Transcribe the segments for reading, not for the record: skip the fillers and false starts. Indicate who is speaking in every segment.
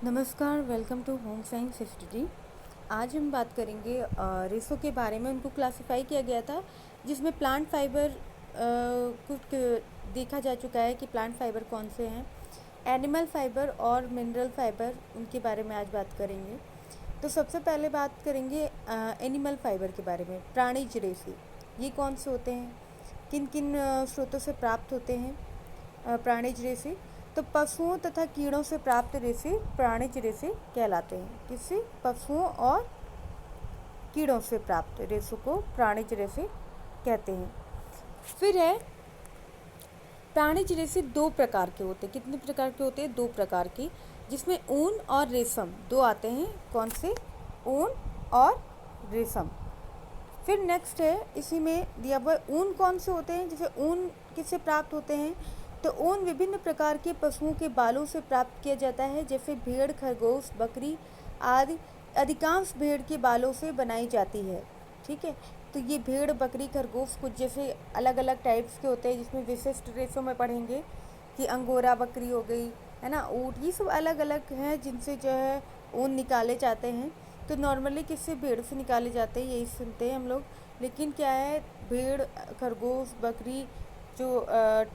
Speaker 1: नमस्कार, welcome to home science study. आज हम बात करेंगे रेसों के बारे में। उनको क्लासिफाई किया गया था जिसमें प्लांट फाइबर कुछ देखा जा चुका है कि प्लांट फाइबर कौन से हैं। एनिमल फाइबर और मिनरल फाइबर, उनके बारे में आज बात करेंगे। तो सबसे पहले बात करेंगे एनिमल फाइबर के बारे में। प्राणिज रेसे ये कौन से होते हैं, किन किन स्रोतों से प्राप्त होते हैं प्राणिज रेसे। तो पशुओं तथा कीड़ों से प्राप्त रेसे प्राणिज रेसे कहलाते हैं। किससे? पशुओं और कीड़ों से प्राप्त रेसों को प्राणिज रेसे कहते हैं। फिर है प्राणिज रेसे दो प्रकार के होते हैं। कितने प्रकार के होते हैं? दो प्रकार के, जिसमें ऊन और रेशम दो आते हैं। कौन से? ऊन और रेशम। फिर नेक्स्ट है, इसी में दिया हुआ ऊन कौन से होते हैं। जैसे ऊन किससे प्राप्त होते हैं? तो ऊन विभिन्न प्रकार के पशुओं के बालों से प्राप्त किया जाता है, जैसे भेड़, खरगोश, बकरी आदि। अधिकांश भेड़ के बालों से बनाई जाती है। ठीक है, तो ये भेड़, बकरी, खरगोश कुछ जैसे अलग अलग टाइप्स के होते हैं, जिसमें विशिष्ट रेसों में पढ़ेंगे कि अंगोरा बकरी हो गई, है ना, ऊँट, ये सब अलग अलग हैं जिनसे जो है ऊन निकाले जाते हैं। तो नॉर्मली किससे? भेड़ से निकाले जाते हैं, यही सुनते हैं हम लोग। लेकिन क्या है, भेड़, खरगोश, बकरी जो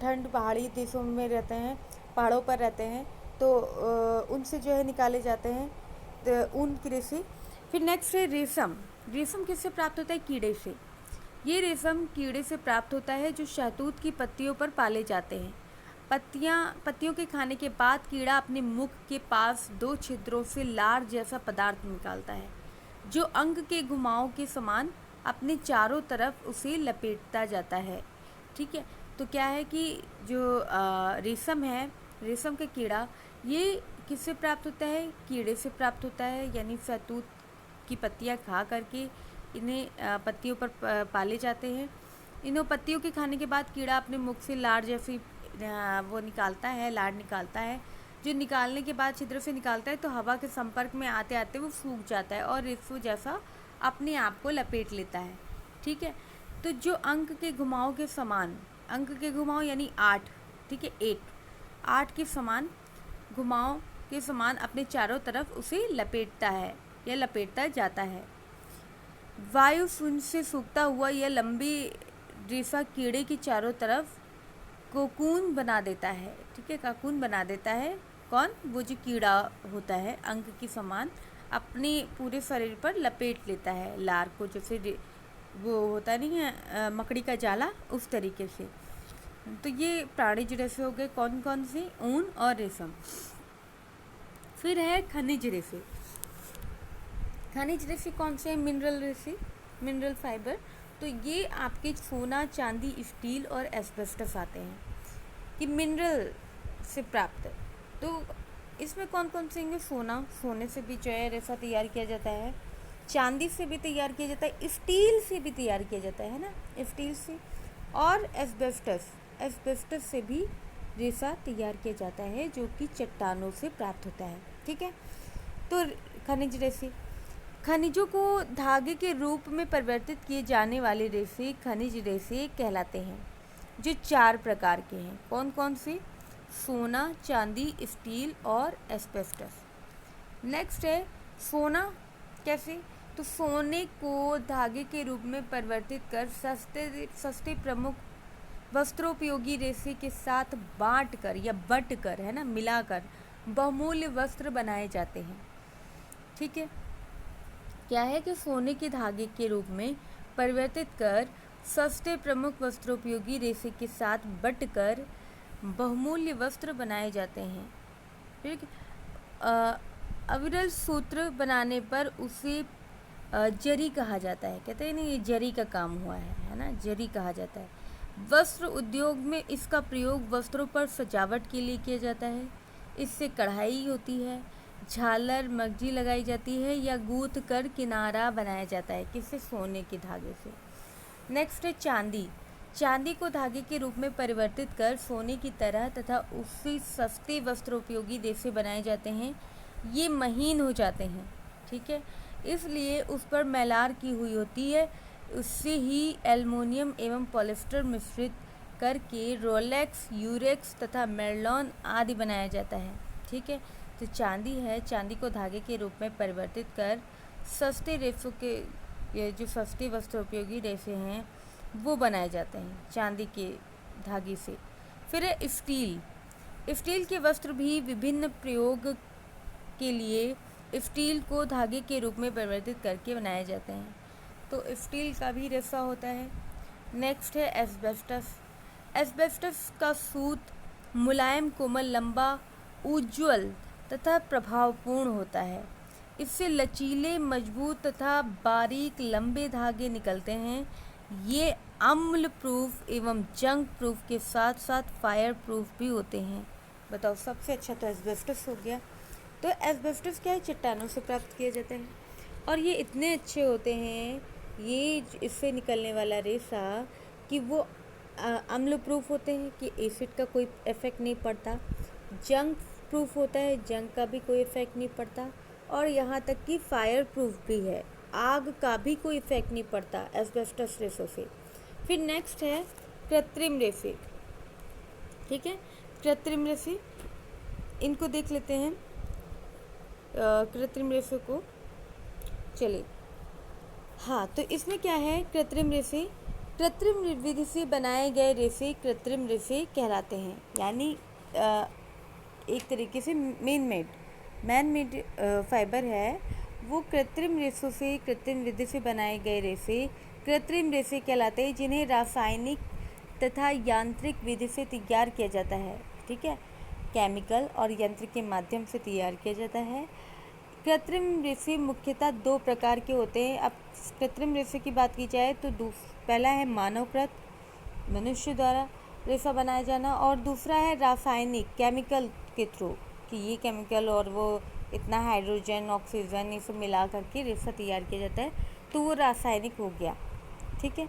Speaker 1: ठंड पहाड़ी देशों में रहते हैं, पहाड़ों पर रहते हैं, तो उनसे जो है निकाले जाते हैं तो ऊन की रेसे। फिर नेक्स्ट है रेशम। रेशम किससे प्राप्त होता है? कीड़े से। ये रेशम कीड़े से प्राप्त होता है जो शहतूत की पत्तियों पर पाले जाते हैं। पत्तियों के खाने के बाद कीड़ा अपने मुख के पास दो छिद्रों से लार जैसा पदार्थ निकालता है, जो अंग के घुमाव के समान अपने चारों तरफ उसे लपेटता जाता है। ठीक है, तो क्या है कि जो रेशम है, रेशम का कीड़ा, ये किससे प्राप्त होता है? कीड़े से प्राप्त होता है। यानी शहतूत की पत्तियां खा करके इन्हें पत्तियों पर पाले जाते हैं। इन्हों पत्तियों के खाने के बाद कीड़ा अपने मुख से लार जैसी वो निकालता है, लार निकालता है। जो निकालने के बाद छिद्र से निकालता है तो हवा के संपर्क में आते आते वो सूख जाता है और रेशो जैसा अपने आप को लपेट लेता है। ठीक है, तो जो अंक के घुमाव के समान, अंक के घुमाव यानी 8, ठीक है, 8 के समान घुमाव के समान अपने चारों तरफ उसे लपेटता है या लपेटता जाता है। वायु शून्य से सूखता हुआ यह लंबी रेशा कीड़े की चारों तरफ कोकून बना देता है। ठीक है, कोकून बना देता है। कौन? वो जो कीड़ा होता है, अंक के समान अपने पूरे शरीर पर लपेट लेता है लार को, जैसे वो होता नहीं है मकड़ी का जाला, उस तरीके से। तो ये प्राणिज रेसे हो गए। कौन कौन से? ऊन और रेशम। फिर है खनिज रेसे। खनिज रेसे कौन से हैं? मिनरल रेसे, मिनरल फाइबर। तो ये आपके सोना, चांदी, स्टील और एस्बेस्टस आते हैं कि मिनरल से प्राप्त। तो इसमें कौन कौन से होंगे? सोना, सोने से भी जो है रेसा तैयार किया जाता है। चांदी से भी तैयार किया जाता है, स्टील से भी तैयार किया जाता है ना, स्टील से। और एस्बेस्टस, एस्बेस्टस से भी रेसा तैयार किया जाता है, जो कि चट्टानों से प्राप्त होता है। ठीक है, तो खनिज रेसे। खनिजों को धागे के रूप में परिवर्तित किए जाने वाले रेसे खनिज रेसे कहलाते हैं, जो 4 प्रकार के हैं। कौन कौन से? सोना, चांदी, स्टील और एस्बेस्टस। नेक्स्ट है सोना। कैसे? तो सोने को धागे के रूप में परिवर्तित कर सस्ते प्रमुख वस्त्रोपयोगी रेसे के साथ बांट कर या बट कर, है ना, मिलाकर बहुमूल्य वस्त्र बनाए जाते हैं। ठीक है, क्या है कि सोने के धागे के रूप में परिवर्तित कर सस्ते प्रमुख वस्त्रोपयोगी रेसे के साथ बट कर बहुमूल्य वस्त्र बनाए जाते हैं। ठीक, अविरल सूत्र बनाने पर उसे जरी कहा जाता है। कहते हैं ना, ये जरी का काम हुआ है ना, जरी कहा जाता है। वस्त्र उद्योग में इसका प्रयोग वस्त्रों पर सजावट के लिए किया जाता है। इससे कढ़ाई होती है, झालर, मगजी लगाई जाती है या गूंथ कर किनारा बनाया जाता है। किससे? सोने के धागे से। नेक्स्ट है चांदी। चांदी को धागे के रूप में परिवर्तित कर सोने की तरह तथा उससे सस्ते वस्त्रोपयोगी रेसे बनाए जाते हैं। ये महीन हो जाते हैं। ठीक है, इसलिए उस पर मैलार की हुई होती है। उससे ही एल्युमिनियम एवं पॉलिस्टर मिश्रित करके रोलेक्स, यूरेक्स तथा मेरलॉन आदि बनाया जाता है। ठीक है, तो चांदी है, चांदी को धागे के रूप में परिवर्तित कर सस्ते रेशों के, ये जो सस्ते वस्त्र उपयोगी रेशे हैं वो बनाए जाते हैं चांदी के धागे से। फिर है स्टील। स्टील के वस्त्र भी विभिन्न प्रयोग के लिए स्टील को धागे के रूप में परिवर्तित करके बनाए जाते हैं। तो स्टील का भी रेशा होता है। नेक्स्ट है एस्बेस्टस। एस्बेस्टस का सूत मुलायम, कोमल, लंबा, उज्ज्वल तथा प्रभावपूर्ण होता है। इससे लचीले, मजबूत तथा बारीक लंबे धागे निकलते हैं। ये अम्ल प्रूफ एवं जंग प्रूफ के साथ साथ फायर प्रूफ भी होते हैं। बताओ, सबसे अच्छा तो एस्बेस्टस हो गया। तो एस्बेस्टस क्या है, चट्टानों से प्राप्त किया जाता है और ये इतने अच्छे होते हैं, ये इससे निकलने वाला रेशा, कि वो अम्ल प्रूफ होते हैं कि एसिड का कोई इफ़ेक्ट नहीं पड़ता, जंग प्रूफ होता है, जंग का भी कोई इफ़ेक्ट नहीं पड़ता, और यहाँ तक कि फायर प्रूफ भी है, आग का भी कोई इफ़ेक्ट नहीं पड़ता एस्बेस्टस रेशों से। फिर नेक्स्ट है कृत्रिम रेशे। ठीक है, कृत्रिम रेशे, इनको देख लेते हैं। कृत्रिम रेशे को चलिए, हाँ, तो इसमें क्या है, कृत्रिम रेशे, कृत्रिम विधि से बनाए गए रेशे कृत्रिम रेशे कहलाते हैं। यानी एक तरीके से मैन मेड फाइबर है, वो कृत्रिम रेशों से, कृत्रिम विधि से बनाए गए रेशे कृत्रिम रेशे कहलाते हैं, जिन्हें रासायनिक तथा यांत्रिक विधि से तैयार किया जाता है। ठीक है, केमिकल और यंत्र के माध्यम से तैयार किया जाता है। कृत्रिम रेशे मुख्यतः दो प्रकार के होते हैं। अब कृत्रिम रेशे की बात की जाए तो पहला है मानवकृत, मनुष्य द्वारा रेशा बनाया जाना, और दूसरा है रासायनिक, केमिकल के थ्रू, कि ये केमिकल और वो इतना हाइड्रोजन, ऑक्सीजन, ये सब मिला करके रेशा तैयार किया जाता है, तो वो रासायनिक हो गया। ठीक है,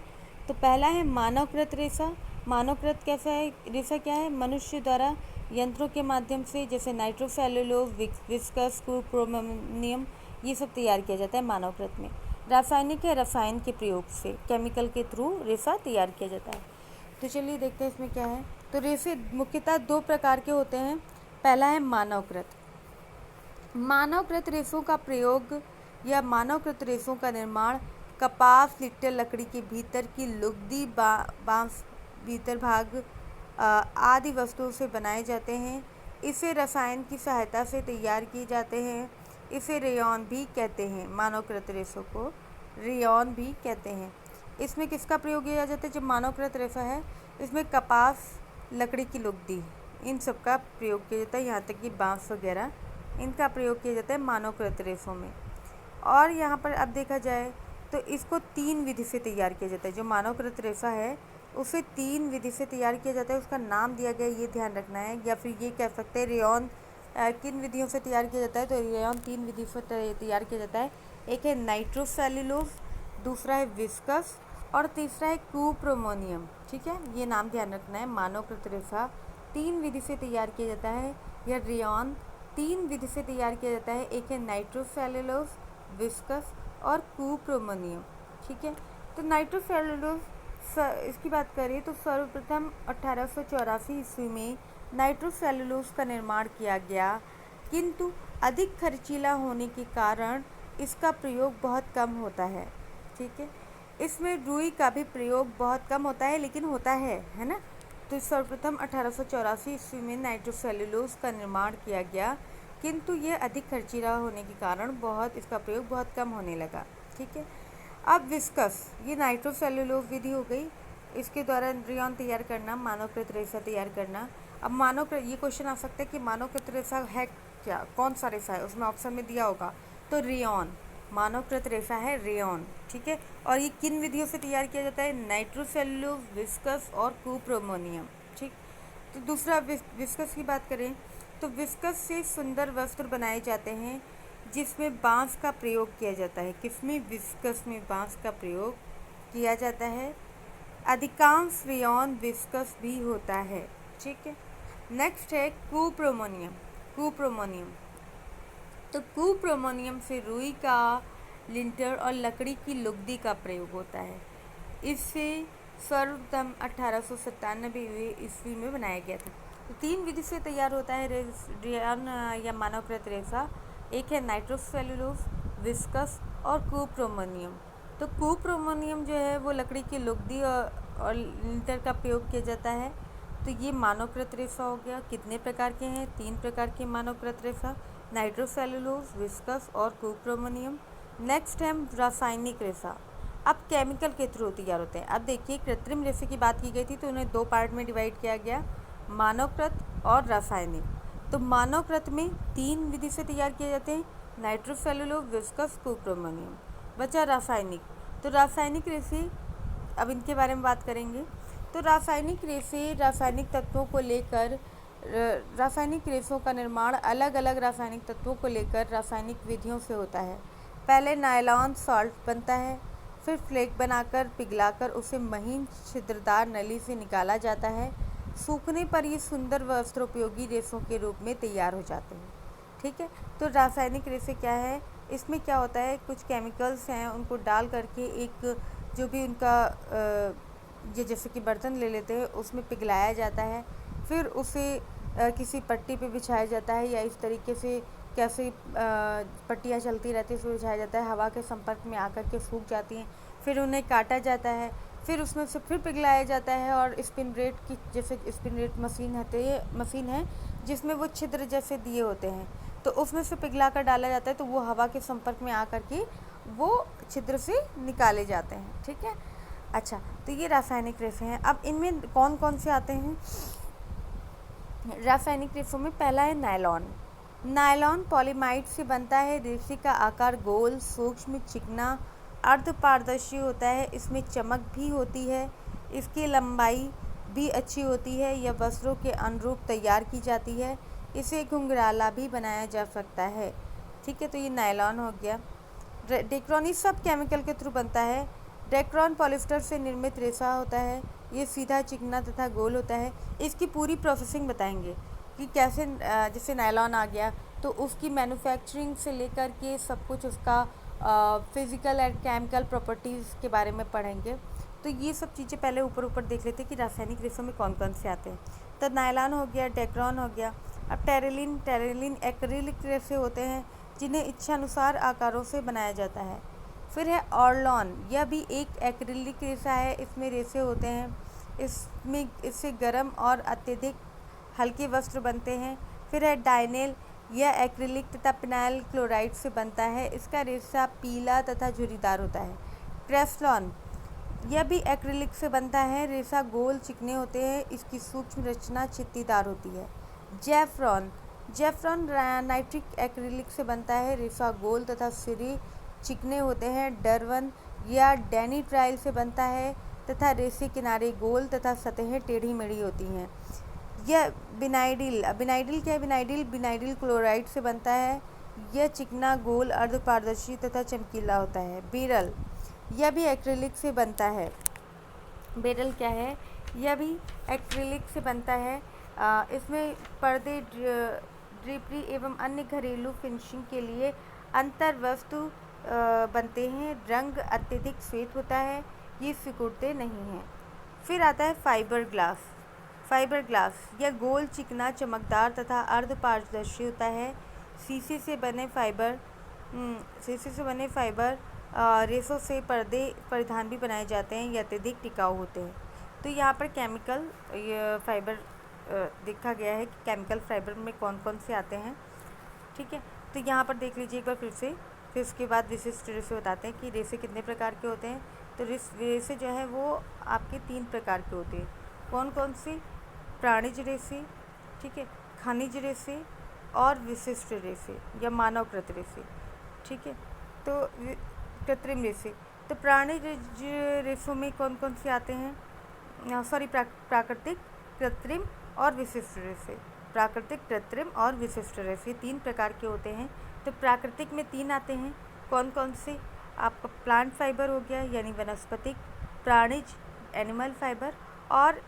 Speaker 1: तो पहला है मानवकृत रेशा। मानवकृत कैसा है, रेशा क्या है, मनुष्य द्वारा यंत्रों के माध्यम से, जैसे नाइट्रोसेलुलोज, विस्कस, क्रोमोनियम, ये सब तैयार किया जाता है मानवकृत में। रासायनिक है, रसायन के प्रयोग से, केमिकल के थ्रू रेशा तैयार किया जाता है। तो चलिए देखते हैं इसमें क्या है। तो रेशे मुख्यतः दो प्रकार के होते हैं। पहला है मानवकृत। मानवकृत रेशों का प्रयोग या मानवकृत रेशों का निर्माण कपास, लिट्टल लकड़ी के भीतर की लुगदी, बांस, भीतर भाग आदि वस्तुओं से बनाए जाते हैं। इसे रसायन की सहायता से तैयार किए जाते हैं। इसे रेयॉन भी कहते हैं। मानवकृत रेशों को रेयॉन भी कहते हैं। इसमें किसका प्रयोग किया जाता है, जब मानवकृत रेशा है, इसमें कपास, लकड़ी की लुगदी, इन सब का प्रयोग किया जाता है, यहाँ तक कि बांस वगैरह, इनका प्रयोग किया जाता है मानवकृत रेशों में। और यहाँ पर अब देखा जाए तो इसको 3 विधि से तैयार किया जाता है। जो मानवकृत रेशा है उसे 3 विधि से तैयार किया जाता है, उसका नाम दिया गया, ये ध्यान रखना है। या फिर ये कह सकते हैं रेयॉन किन विधियों से तैयार किया जाता है, तो रेयॉन 3 विधि से तैयार किया जाता है। एक है नाइट्रोसेल्युलोज, दूसरा है विस्कस, और तीसरा है कुप्रोमोनियम। ठीक है, ये नाम ध्यान रखना है। मानवकृत रेशा 3 विधि से तैयार किया जाता है, या रेयॉन 3 विधि से तैयार किया जाता है। एक है नाइट्रोसेल्युलोज, विस्कस और कुप्रोमोनियम। ठीक है, तो नाइट्रोसेल्युलोज, इसकी बात करें तो सर्वप्रथम 1884 ईस्वी में नाइट्रोसेल्युलोज का निर्माण किया गया, किंतु अधिक खर्चीला होने के कारण इसका प्रयोग बहुत कम होता है। ठीक है, इसमें रुई का भी प्रयोग बहुत कम होता है, लेकिन होता है ना। तो सर्वप्रथम 1884 ईस्वी में नाइट्रोसेल्युलोज का निर्माण किया गया, किंतु यह अधिक खर्चीला होने के कारण इसका प्रयोग बहुत कम होने लगा। ठीक है, अब विस्कस, ये नाइट्रोसेल्युलोज विधि हो गई, इसके द्वारा रेयॉन तैयार करना, मानवकृत रेशा तैयार करना। अब मानवकृत, ये क्वेश्चन आ सकता है कि मानवकृत रेशा है क्या, कौन सा रेशा है, उसमें ऑप्शन में दिया होगा, तो रेयॉन, मानवकृत रेशा है रेयॉन। ठीक है, और ये किन विधियों से तैयार किया जाता है, नाइट्रोसेल्युलोज, विस्कस और कुप्रोमोनियम। ठीक, तो दूसरा विस्कस की बात करें तो विस्कस से सुंदर वस्त्र बनाए जाते हैं, जिसमें बांस का प्रयोग किया जाता है। किसमें, विस्कस में बांस का प्रयोग किया जाता है। अधिकांश रेयॉन विस्कस भी होता है। ठीक है, नेक्स्ट है कुप्रोमोनियम। कुप्रोमोनियम, तो कुप्रोमोनियम से रुई का लिंटर और लकड़ी की लुगदी का प्रयोग होता है। इससे सर्वप्रथम 1897 ईस्वी में बनाया गया था। तो 3 विधि से तैयार होता है रेयन या मानवकृत रेशा। एक है नाइट्रोसेल्यूलोज, विस्कस और कुप्रोमोनियम। तो कुप्रोमोनियम जो है वो लकड़ी की लुगदी और लिंटर का प्रयोग किया जाता है। तो ये मानवकृत रेशा हो गया। कितने प्रकार के हैं? 3 प्रकार के मानवकृत रेशा, नाइट्रोसेल्यूलोज, विस्कस और कुप्रोमोनियम। नेक्स्ट है रासायनिक रेशा। अब केमिकल के थ्रू तैयार होते हैं। अब देखिए, कृत्रिम रेशे की बात की गई थी तो उन्हें 2 पार्ट में डिवाइड किया गया, मानवकृत और रासायनिक। तो मानवकृत में 3 विधि से तैयार किए जाते हैं, नाइट्रोसेल्यूलोज, विस्कस, कुप्रोमोनियम। बचा रासायनिक। तो रासायनिक रेशे, अब इनके बारे में बात करेंगे। तो रासायनिक रेशे रासायनिक तत्वों को लेकर रासायनिक रेशों का निर्माण अलग अलग रासायनिक तत्वों को लेकर रासायनिक विधियों से होता है। पहले नायलॉन सॉल्ट बनता है, फिर फ्लेक बनाकर पिघलाकर उसे महीन छिद्रदार नली से निकाला जाता है। सूखने पर ये सुंदर वस्त्रोपयोगी रेशों के रूप में तैयार हो जाते हैं। ठीक है, तो रासायनिक रेशे क्या है? इसमें क्या होता है, कुछ केमिकल्स हैं उनको डाल करके एक जो भी उनका ये जैसे कि बर्तन ले लेते हैं, उसमें पिघलाया जाता है, फिर उसे किसी पट्टी पे बिछाया जाता है या इस तरीके से कैसे पट्टियाँ चलती रहती है उसमें बिछाया जाता है, हवा के संपर्क में आकर के सूख जाती हैं, फिर उन्हें काटा जाता है, फिर उसमें से फिर पिघलाया जाता है और स्पिन रेट की जैसे स्पिन रेट मशीन है जिसमें वो छिद्र जैसे दिए होते हैं, तो उसमें से पिघला कर डाला जाता है, तो वो हवा के संपर्क में आकर के वो छिद्र से निकाले जाते हैं। ठीक है, अच्छा, तो ये रासायनिक रेशे हैं। अब इनमें कौन कौन से आते हैं? रासायनिक रेशों में पहला है नायलॉन। नायलॉन पॉलीमाइड से बनता है। रेशे का आकार गोल, सूक्ष्म, चिकना, अर्धपारदर्शी होता है। इसमें चमक भी होती है। इसकी लंबाई भी अच्छी होती है। यह वस्त्रों के अनुरूप तैयार की जाती है। इसे घुंघराला भी बनाया जा सकता है। ठीक है, तो ये नायलॉन हो गया। डेक्रोन सब केमिकल के थ्रू बनता है। डेक्रोन पॉलिस्टर से निर्मित रेशा होता है। ये सीधा, चिकना तथा गोल होता है। इसकी पूरी प्रोसेसिंग बताएंगे कि कैसे, जैसे नायलॉन आ गया तो उसकी मैन्युफैक्चरिंग से लेकर के सब कुछ उसका फिज़िकल एंड केमिकल प्रॉपर्टीज़ के बारे में पढ़ेंगे। तो ये सब चीज़ें पहले ऊपर देख लेते हैं कि रासायनिक रेशों में कौन कौन से आते हैं। तो नायलॉन हो गया, डेक्रोन हो गया। अब टेरिलिन एक्रिलिक रेशे होते हैं जिन्हें इच्छानुसार आकारों से बनाया जाता है। फिर है ऑर्लॉन, यह भी एक एक्रिलिक रेशा है। इसमें रेशे होते हैं, इससे गर्म और अत्यधिक हल्के वस्त्र बनते हैं। फिर है डायनेल, यह एक्रिलिक तथा फिनाइल क्लोराइड से बनता है। इसका रेशा पीला तथा झुर्रीदार होता है। क्रेस्लॉन, यह भी एक्रिलिक से बनता है। रेशा गोल, चिकने होते हैं। इसकी सूक्ष्म रचना छित्तीदार होती है। जेफ्रॉन नाइट्रिक एक्रिलिक से बनता है। रेशा गोल तथा सिरे चिकने होते हैं। डरवन या डेनिट्राइल से बनता है तथा रेशे किनारे गोल तथा सतहें टेढ़ी मेढ़ी होती हैं। यह बिनाइडिल क्या है? बिनाइडिल क्लोराइड से बनता है। यह चिकना, गोल, अर्धपारदर्शी तथा चमकीला होता है। बेरल, यह भी एक्रिलिक से बनता है। बेरल क्या है? यह भी एक्रिलिक से बनता है। इसमें पर्दे, ड्रेपरी एवं अन्य घरेलू फिनिशिंग के लिए अंतर वस्तु बनते हैं। रंग अत्यधिक श्वेत होता है। ये सिकुड़ते नहीं हैं। फिर आता है फाइबर ग्लास, यह गोल, चिकना, चमकदार तथा अर्धपारदर्शी होता है। शीशे से बने फाइबर रेशों से पर्दे परिधान भी बनाए जाते हैं। ये अत्यधिक टिकाऊ होते हैं। तो यहाँ पर केमिकल फाइबर देखा गया है कि केमिकल फाइबर में कौन कौन से आते हैं। ठीक है, तो यहाँ पर देख लीजिए एक बार फिर उसके बाद विशिष्ट रेशे बताते हैं कि रेशे कितने प्रकार के होते हैं। तो रेशे जो है वो आपके 3 प्रकार के होते हैं। कौन कौन से? प्राणिज रेशे, ठीक है, खनिज रेशे और विशिष्ट रेशे या मानवकृत रेशे। ठीक है, तो कृत्रिम रेशे, तो प्राणिज रेशों में कौन कौन से आते हैं? प्राकृतिक, कृत्रिम और विशिष्ट रेशे। प्राकृतिक, कृत्रिम और विशिष्ट रेशे 3 प्रकार के होते हैं। तो प्राकृतिक में 3 आते हैं। कौन कौन से? आपका प्लांट फाइबर हो गया यानी वनस्पतिक, प्राणिज एनिमल फाइबर और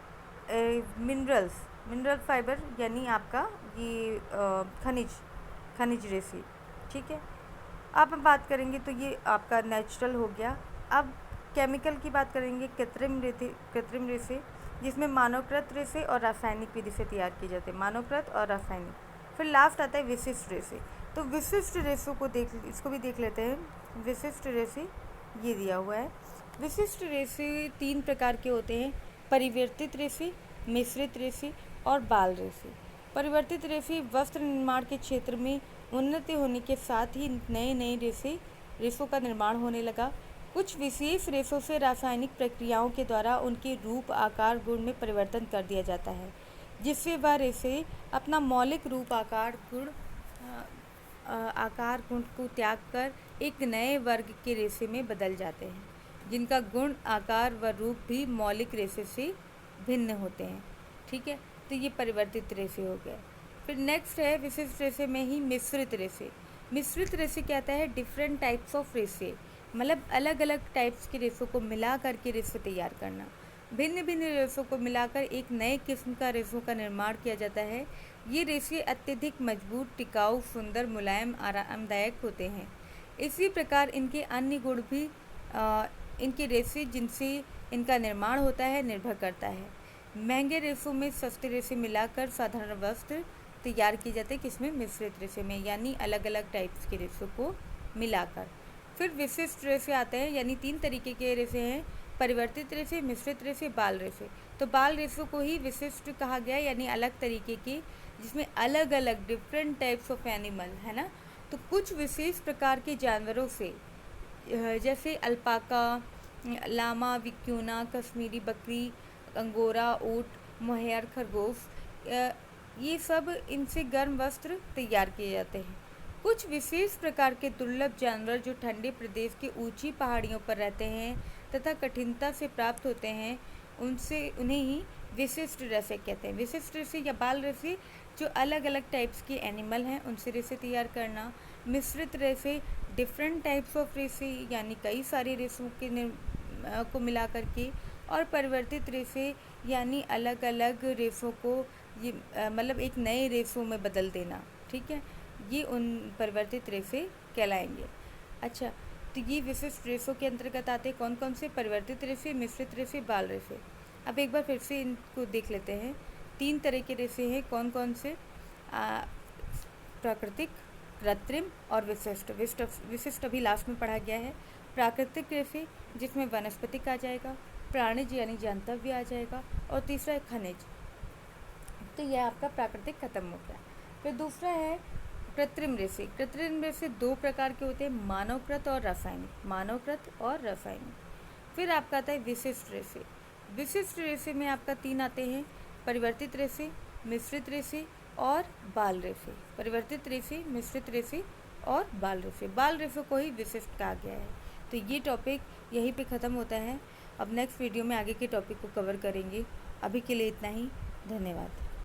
Speaker 1: मिनरल फाइबर यानी आपका ये खनिज रेशे। ठीक है, अब हम बात करेंगे तो ये आपका नेचुरल हो गया। अब केमिकल की बात करेंगे। कृत्रिम रेशे जिसमें मानवकृत रेसे और रासायनिक विधि से तैयार किए जाते हैं, मानवकृत और रासायनिक। फिर लास्ट आता है विशिष्ट रेसे। तो विशिष्ट रेसों को इसको भी देख लेते हैं। विशिष्ट रेसे ये दिया हुआ है। विशिष्ट रेसे 3 प्रकार के होते हैं, परिवर्तित रेसे, मिश्रित रेसे और बाल रेसे। परिवर्तित रेसे वस्त्र निर्माण के क्षेत्र में उन्नति होने के साथ ही नए नए रेसों का निर्माण होने लगा। कुछ विशेष रेसों से रासायनिक प्रक्रियाओं के द्वारा उनके रूप, आकार, गुण में परिवर्तन कर दिया जाता है, जिससे वह रेसे अपना मौलिक रूप, आकार गुण को त्याग कर एक नए वर्ग के रेसे में बदल जाते हैं, जिनका गुण, आकार व रूप भी मौलिक रेसे से भिन्न होते हैं। ठीक है, तो ये परिवर्तित रेसे हो गए। फिर नेक्स्ट है विशिष्ट रेसे में ही मिश्रित रेसे। मिश्रित रेसे कहता है डिफरेंट टाइप्स ऑफ रेसे, मतलब अलग अलग टाइप्स के रेसों को मिला करके रेसे तैयार करना। भिन्न भिन्न रेसों को मिलाकर एक नए किस्म का रेसों का निर्माण किया जाता है। ये रेसे अत्यधिक मजबूत, टिकाऊ, सुंदर, मुलायम, आरामदायक होते हैं। इसी प्रकार इनके अन्य गुण भी इनके रेसे जिनसे इनका निर्माण होता है निर्भर करता है। महंगे रेसों में सस्ते रेसे मिलाकर साधारण वस्त्र तैयार किए जाते हैं, किसमें? मिश्रित रेसे में, यानी अलग अलग टाइप्स के रेसों को मिलाकर। फिर विशिष्ट रेसे आते हैं, यानी 3 तरीके के रेसे हैं, परिवर्तित रेसे, मिश्रित रेसे, बाल रेसे। तो बाल रेसों को ही विशिष्ट कहा गया, यानी अलग तरीके के, जिसमें अलग अलग डिफरेंट टाइप्स ऑफ एनिमल है ना। तो कुछ विशेष प्रकार के जानवरों से, जैसे अल्पाका, लामा, विक्यूना, कश्मीरी बकरी, अंगोरा ऊँट, मोहेयर खरगोश, ये सब इनसे गर्म वस्त्र तैयार किए जाते हैं। कुछ विशेष प्रकार के दुर्लभ जानवर जो ठंडे प्रदेश के ऊंची पहाड़ियों पर रहते हैं तथा कठिनता से प्राप्त होते हैं, उन्हें ही विशिष्ट रेसे कहते हैं। विशिष्ट रेसे या बाल रेसे जो अलग अलग टाइप्स के एनिमल हैं उनसे रेसे तैयार करना। मिश्रित रेसे डिफरेंट टाइप्स ऑफ रेसे, यानी कई सारे रेसों के को मिला करके। और परिवर्तित रेसे यानी अलग अलग रेसों को ये मतलब एक नए रेसों में बदल देना। ठीक है, ये उन परिवर्तित रेसे कहलाएंगे। अच्छा, तो ये विशिष्ट रेसों के अंतर्गत आते हैं कौन कौन से? परिवर्तित रेसे, मिश्रित रेसे, बाल रेसे। अब एक बार फिर से इनको देख लेते हैं। 3 तरह के रेसे हैं, कौन कौन से? प्राकृतिक, कृत्रिम और विशिष्ट। विशिष्ट अभी लास्ट में पढ़ा गया है। प्राकृतिक रेसे जिसमें वनस्पतिक आ जाएगा, प्राणिज यानी जानतव्य आ जाएगा, और तीसरा है खनिज। तो यह आपका प्राकृतिक खत्म हो गया। फिर दूसरा है कृत्रिम रेसे। कृत्रिम रेसे 2 प्रकार के होते हैं, मानवकृत और रासायनिक। मानवकृत और रासायनिक। फिर आपका आता है विशिष्ट रेसे। विशिष्ट रेसे में आपका 3 आते हैं, परिवर्तित रेसे, मिश्रित रेसे और बाल रेसे। परिवर्तित रेसे, मिश्रित रेसे और बाल रेसे। बाल रेसों को ही विशिष्ट कहा गया है। तो ये टॉपिक यहीं पे ख़त्म होता है। अब नेक्स्ट वीडियो में आगे के टॉपिक को कवर करेंगे। अभी के लिए इतना ही। धन्यवाद।